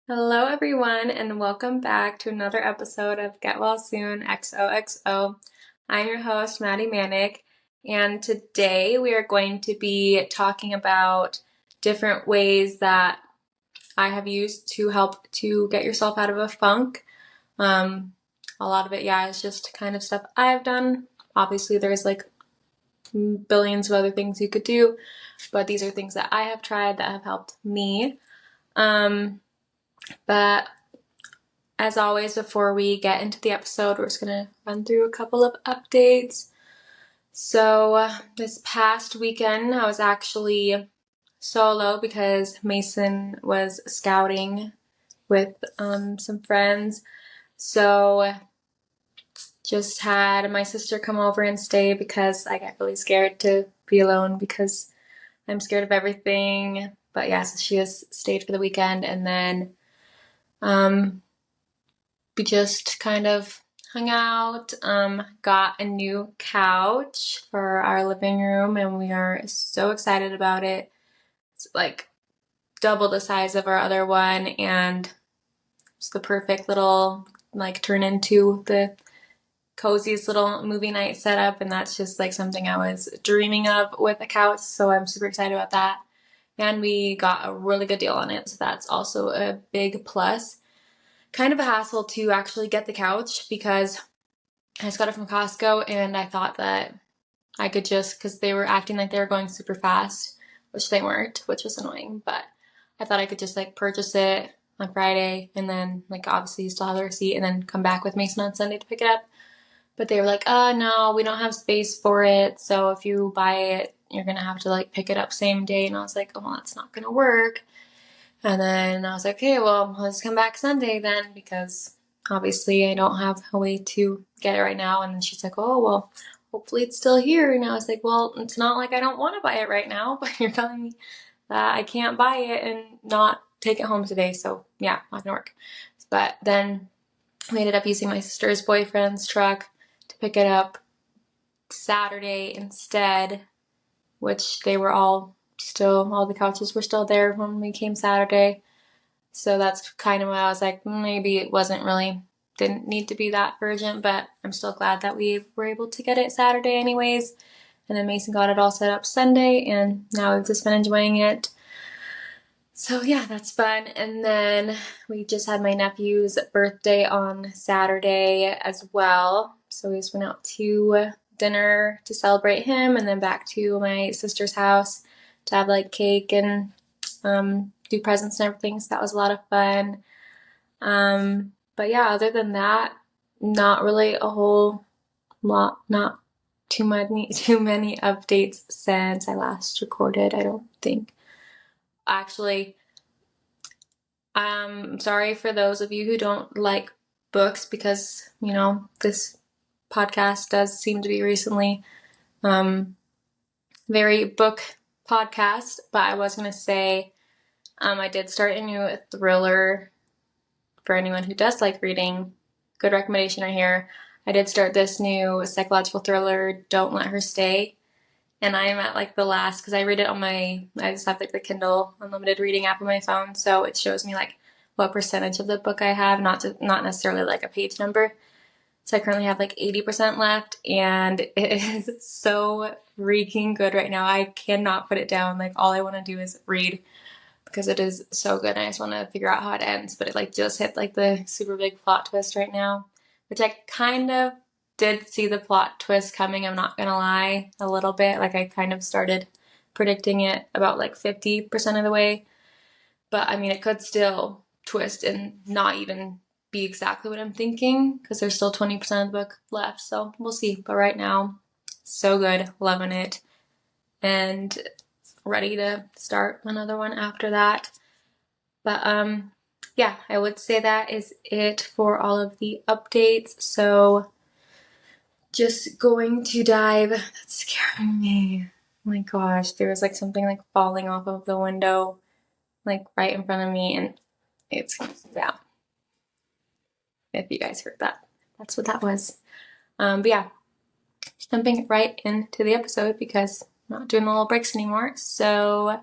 Hello, everyone, and welcome back to another episode of Get Well Soon XOXO. I'm your host, Maddie Manick, and today we are going to be talking about different ways that I have used to help to get yourself out of a funk. A lot of it, is just kind of stuff I've done. Obviously, there's like billions of other things you could do, but these are things that I have tried that have helped me. But as always, before we get into the episode, we're just going to run through a couple of updates. So this past weekend, I was actually solo because Mason was scouting with some friends. So just had my sister come over and stay because I get really scared to be alone because I'm scared of everything. But yeah, so she has stayed for the weekend, and then we just kind of hung out, got a new couch for our living room, and we are so excited about it. It's like double the size of our other one, and it's the perfect little, like, turn into the coziest little movie night setup, and that's just like something I was dreaming of with a couch, so I'm super excited about that. And we got a really good deal on it, so that's also a big plus. Kind of a hassle to actually get the couch because I just got it from Costco, and I thought that I could just, because they were acting like they were going super fast, which they weren't, which was annoying, but I thought I could just like purchase it on Friday and then like obviously still have the receipt and then come back with Mason on Sunday to pick it up. But they were like, no, we don't have space for it, so if you buy it, you're gonna have to like pick it up same day. And I was like, oh, well, that's not gonna work. And then I was like, okay, well, let's come back Sunday then, because obviously I don't have a way to get it right now. And then she's like, oh, well, hopefully it's still here. And I was like, well, it's not like I don't want to buy it right now, but you're telling me that I can't buy it and not take it home today. So yeah, not gonna work. But then we ended up using my sister's boyfriend's truck to pick it up Saturday instead, which they were all the couches were still there when we came Saturday. So that's kind of why I was like, maybe it didn't need to be that urgent, but I'm still glad that we were able to get it Saturday anyways. And then Mason got it all set up Sunday, and now we've just been enjoying it. So yeah, that's fun. And then we just had my nephew's birthday on Saturday as well. So we just went out to dinner to celebrate him, and then back to my sister's house to have like cake and do presents and everything. So that was a lot of fun. But yeah, other than that, not really a whole lot, not too many updates since I last recorded, I don't think. Actually, I'm sorry for those of you who don't like books because, this podcast does seem to be recently very book podcast, but I was going to say I did start a new thriller for anyone who does like reading. Good recommendation right here. I did start this new psychological thriller, Don't Let Her Stay. And I am at like the last, because I read it I just have like the Kindle unlimited reading app on my phone. So it shows me like what percentage of the book I have, not necessarily like a page number. So I currently have like 80% left, and it is so freaking good right now. I cannot put it down. Like all I want to do is read because it is so good. I just want to figure out how it ends, but it like just hit like the super big plot twist right now, which I kind of did see the plot twist coming, I'm not gonna lie, a little bit. Like I kind of started predicting it about like 50% of the way, but I mean it could still twist and not even be exactly what I'm thinking because there's still 20% of the book left, so we'll see. But right now, so good, loving it, and ready to start another one after that. But yeah, I would say that is it for all of the updates. So just going to dive. That's scaring me. Oh my gosh, there was like something like falling off of the window, like right in front of me, and it's down. If you guys heard that, that's what that was. But yeah, jumping right into the episode because I'm not doing the little breaks anymore. So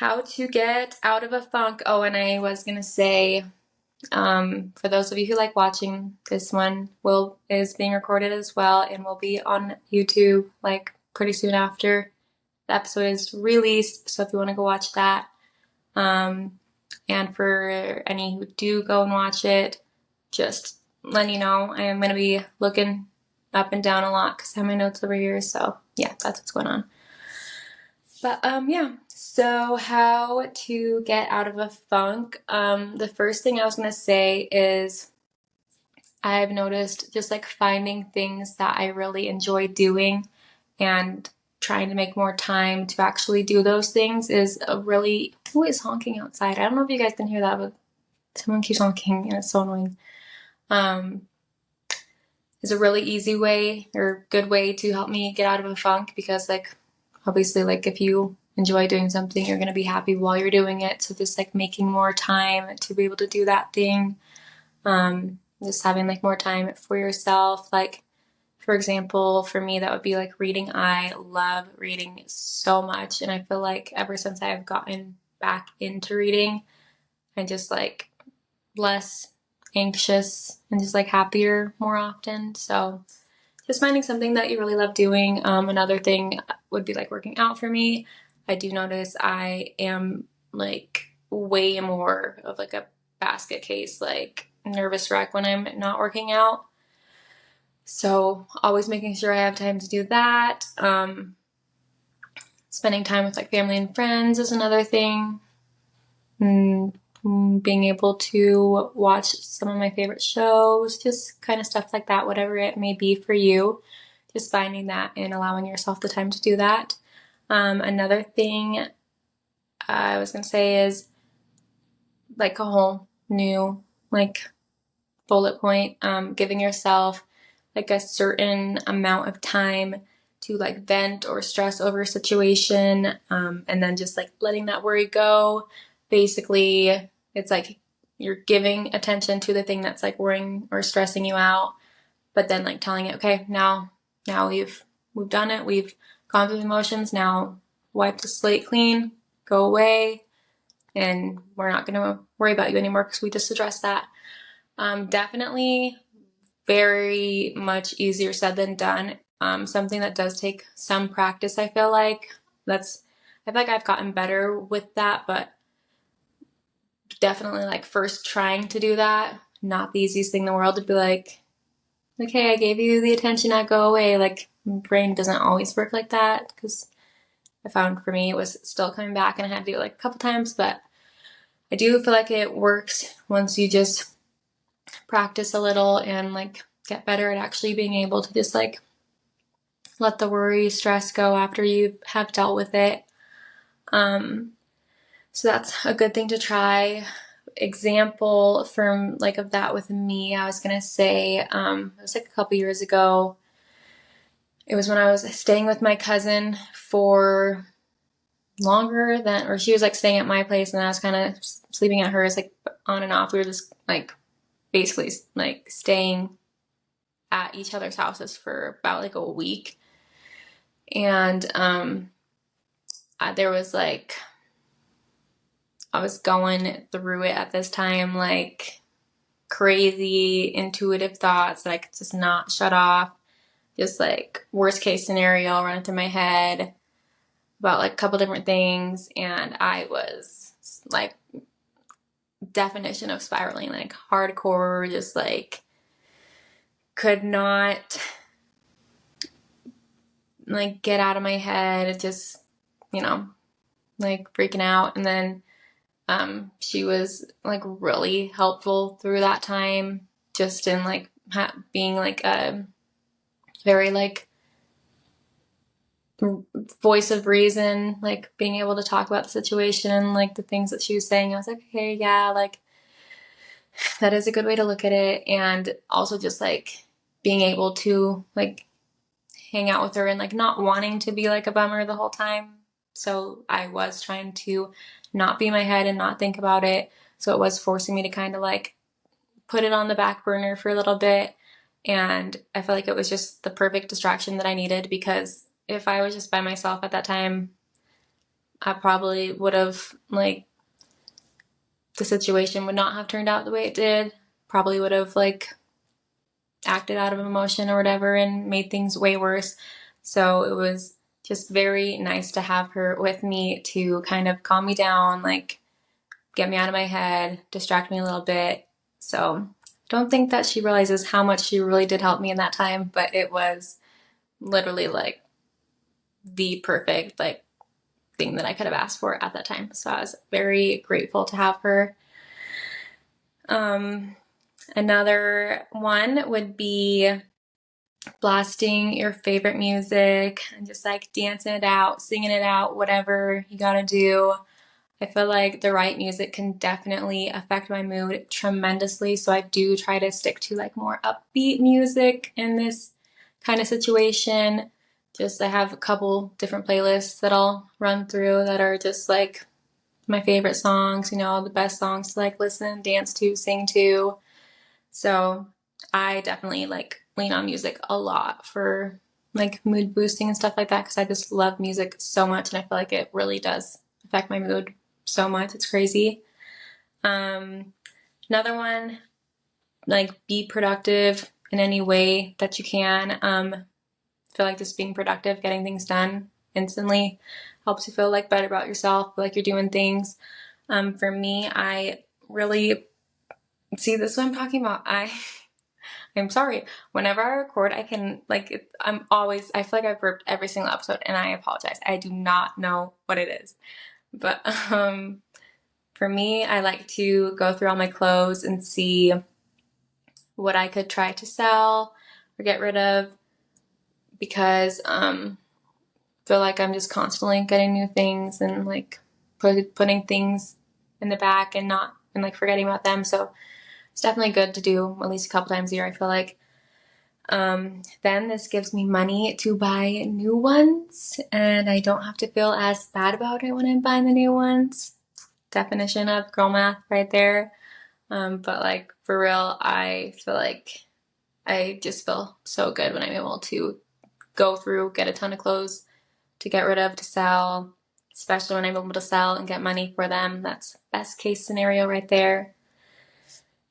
how to get out of a funk. Oh, and I was gonna say, for those of you who like watching, this one is being recorded as well and will be on YouTube like pretty soon after the episode is released. So if you want to go watch that, and for any who do go and watch it, just letting you know, I am going to be looking up and down a lot because I have my notes over here. So yeah, that's what's going on. But yeah, so how to get out of a funk. The first thing I was going to say is I've noticed just like finding things that I really enjoy doing and trying to make more time to actually do those things is a really... Who is honking outside? I don't know if you guys can hear that, but someone keeps honking and it's so annoying. Is a really easy way or good way to help me get out of a funk, because like obviously like if you enjoy doing something, you're going to be happy while you're doing it. So just like making more time to be able to do that thing, just having like more time for yourself. Like for example, for me, that would be like reading. I love reading so much, and I feel like ever since I've gotten back into reading, I'm just like less anxious and just like happier more often. So just finding something that you really love doing. Another thing would be like working out for me. I do notice I am like way more of like a basket case, like nervous wreck when I'm not working out. So always making sure I have time to do that. Spending time with like family and friends is another thing. Being able to watch some of my favorite shows, just kind of stuff like that, whatever it may be for you. Just finding that and allowing yourself the time to do that. Another thing I was going to say is like a whole new like bullet point, giving yourself like a certain amount of time to like vent or stress over a situation, and then just like letting that worry go. Basically, it's like you're giving attention to the thing that's like worrying or stressing you out, but then like telling it, okay, now we've done it, we've gone through the motions, now wipe the slate clean, go away, and we're not going to worry about you anymore because we just addressed that. Definitely very much easier said than done. Something that does take some practice, I feel like. I feel like I've gotten better with that, but definitely like first trying to do that, not the easiest thing in the world to be like, okay, I gave you the attention, now go away. Like my brain doesn't always work like that, because I found for me it was still coming back and I had to do it like a couple times, but I do feel like it works once you just practice a little and like get better at actually being able to just like let the worry, stress go after you have dealt with it. So that's a good thing to try. Example from like of that with me, I was gonna say, it was like a couple years ago. It was when I was staying with my cousin for longer than, or she was like staying at my place and I was kind of sleeping at hers, like on and off. We were just like basically like staying at each other's houses for about like a week. And there was like, I was going through it at this time, like crazy intuitive thoughts that I could just not shut off. Just like worst case scenario running through my head about like a couple different things. And I was like definition of spiraling, like hardcore, just like could not like get out of my head, just, you know, like freaking out. And then she was like really helpful through that time, just in like being like a very like voice of reason, like being able to talk about the situation, like the things that she was saying. I was like, okay, yeah, like that is a good way to look at it. And also just like being able to like hang out with her and like not wanting to be like a bummer the whole time. So I was trying to not be in my head and not think about it. So it was forcing me to kind of like put it on the back burner for a little bit. And I feel like it was just the perfect distraction that I needed, because if I was just by myself at that time, I probably would have, like, the situation would not have turned out the way it did. Probably would have, like, acted out of emotion or whatever and made things way worse. So it was just very nice to have her with me to kind of calm me down, like, get me out of my head, distract me a little bit. So don't think that she realizes how much she really did help me in that time, but it was literally like the perfect like thing that I could have asked for at that time. So I was very grateful to have her. Another one would be blasting your favorite music and just like dancing it out, singing it out, whatever you gotta do. I feel like the right music can definitely affect my mood tremendously. So I do try to stick to like more upbeat music in this kind of situation. Just I have a couple different playlists that I'll run through that are just like my favorite songs, you know, the best songs to like listen, dance to, sing to. So I definitely like lean on music a lot for like mood boosting and stuff like that because I just love music so much and I feel like it really does affect my mood so much. It's crazy. Another one, like be productive in any way that you can. Feel like just being productive, getting things done instantly helps you feel like better about yourself, feel like you're doing things. For me, I really see this is what I'm talking about. I'm sorry. Whenever I record, I can like I feel like I've burped every single episode and I apologize. I do not know what it is. But for me, I like to go through all my clothes and see what I could try to sell or get rid of because I feel like I'm just constantly getting new things and like putting things in the back and like forgetting about them. So it's definitely good to do at least a couple times a year, I feel like. Then this gives me money to buy new ones and I don't have to feel as bad about it when I'm buying the new ones. Definition of girl math right there. But like for real, I feel like I just feel so good when I'm able to go through, get a ton of clothes to get rid of, to sell, especially when I'm able to sell and get money for them. That's best case scenario right there.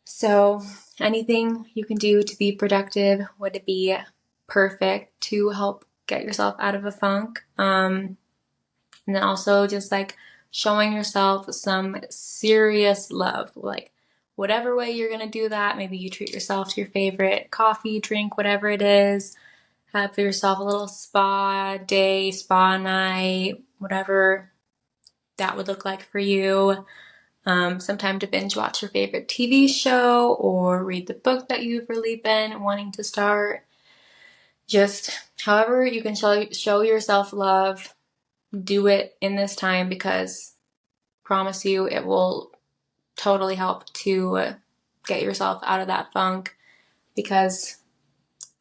So anything you can do to be productive would be perfect to help get yourself out of a funk. And then also just like showing yourself some serious love, like whatever way you're going to do that. Maybe you treat yourself to your favorite coffee, drink, whatever it is. Have for yourself a little spa day, spa night, whatever that would look like for you. Some time to binge watch your favorite TV show or read the book that you've really been wanting to start. Just however you can show yourself love, do it in this time because I promise you it will totally help to get yourself out of that funk because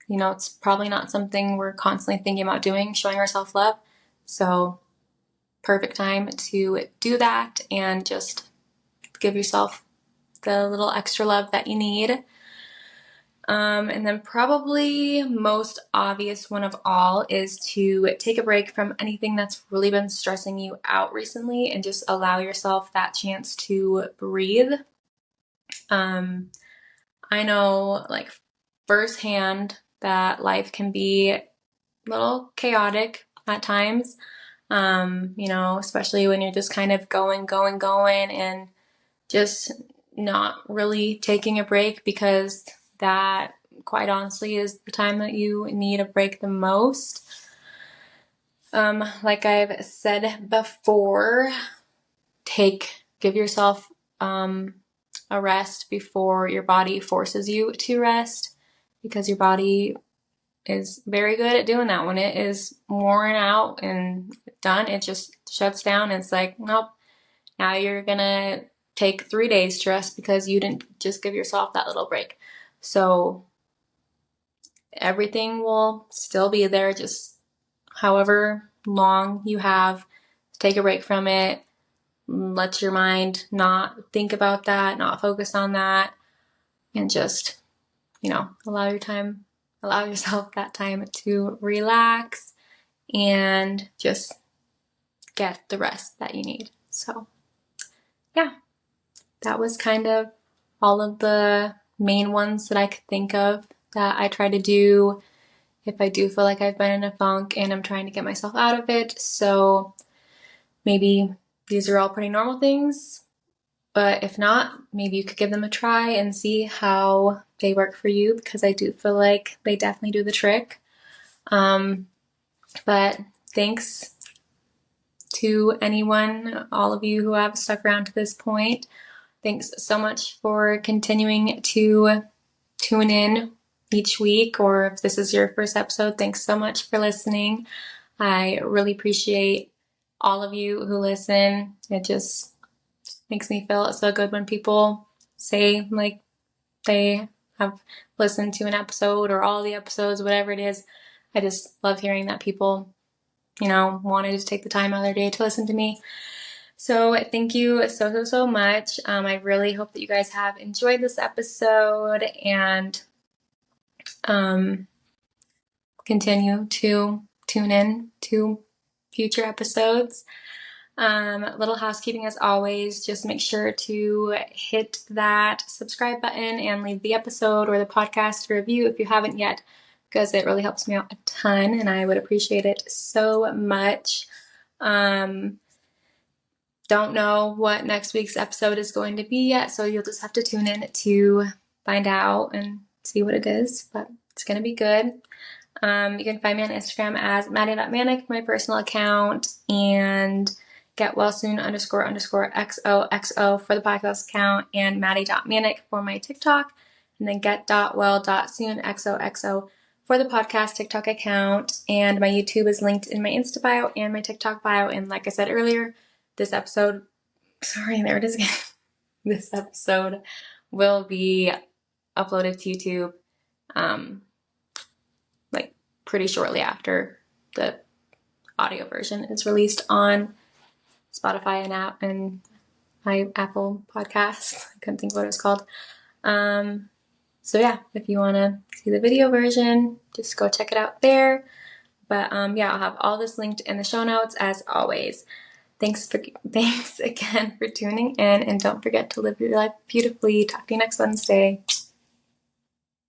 you know it's probably not something we're constantly thinking about doing, showing ourselves love. So perfect time to do that and just give yourself the little extra love that you need. And then probably most obvious one of all is to take a break from anything that's really been stressing you out recently and just allow yourself that chance to breathe. I know like firsthand that life can be a little chaotic at times, you know, especially when you're just kind of going and just not really taking a break because that quite honestly is the time that you need a break the most. Like I've said before, give yourself a rest before your body forces you to rest because your body is very good at doing that. When it is worn out and done, it just shuts down and it's like, nope, now you're gonna take 3 days to rest because you didn't just give yourself that little break. So everything will still be there, just however long you have to take a break from it. Let your mind not think about that, not focus on that, and just, you know, allow yourself that time to relax and just get the rest that you need. So yeah, that was kind of all of the main ones that I could think of that I try to do if I do feel like I've been in a funk and I'm trying to get myself out of it. So maybe these are all pretty normal things, but if not, maybe you could give them a try and see how they work for you, because I do feel like they definitely do the trick. But thanks to anyone, all of you who have stuck around to this point. Thanks so much for continuing to tune in each week, or if this is your first episode, thanks so much for listening. I really appreciate all of you who listen. It just makes me feel so good when people say like they have listened to an episode or all the episodes, whatever it is. I just love hearing that people, wanted to take the time out of their day to listen to me. So thank you so much. I really hope that you guys have enjoyed this episode and continue to tune in to future episodes. Little housekeeping as always, just make sure to hit that subscribe button and leave the episode or the podcast review if you haven't yet, because it really helps me out a ton and I would appreciate it so much. Don't know what next week's episode is going to be yet, so you'll just have to tune in to find out and see what it is, but it's going to be good. You can find me on Instagram as Maddie.Manic, my personal account, and getwellsoon__XOXO for the podcast account, and Maddie.Manic for my TikTok, and then get.well.soon XOXO for the podcast TikTok account. And my YouTube is linked in my Insta bio and my TikTok bio. And like I said earlier, this episode will be uploaded to YouTube pretty shortly after the audio version is released on Spotify and my Apple Podcasts. I couldn't think of what it was called. So yeah, if you want to see the video version, just go check it out there. But I'll have all this linked in the show notes as always. Thanks again for tuning in, and don't forget to live your life beautifully. Talk to you next Wednesday.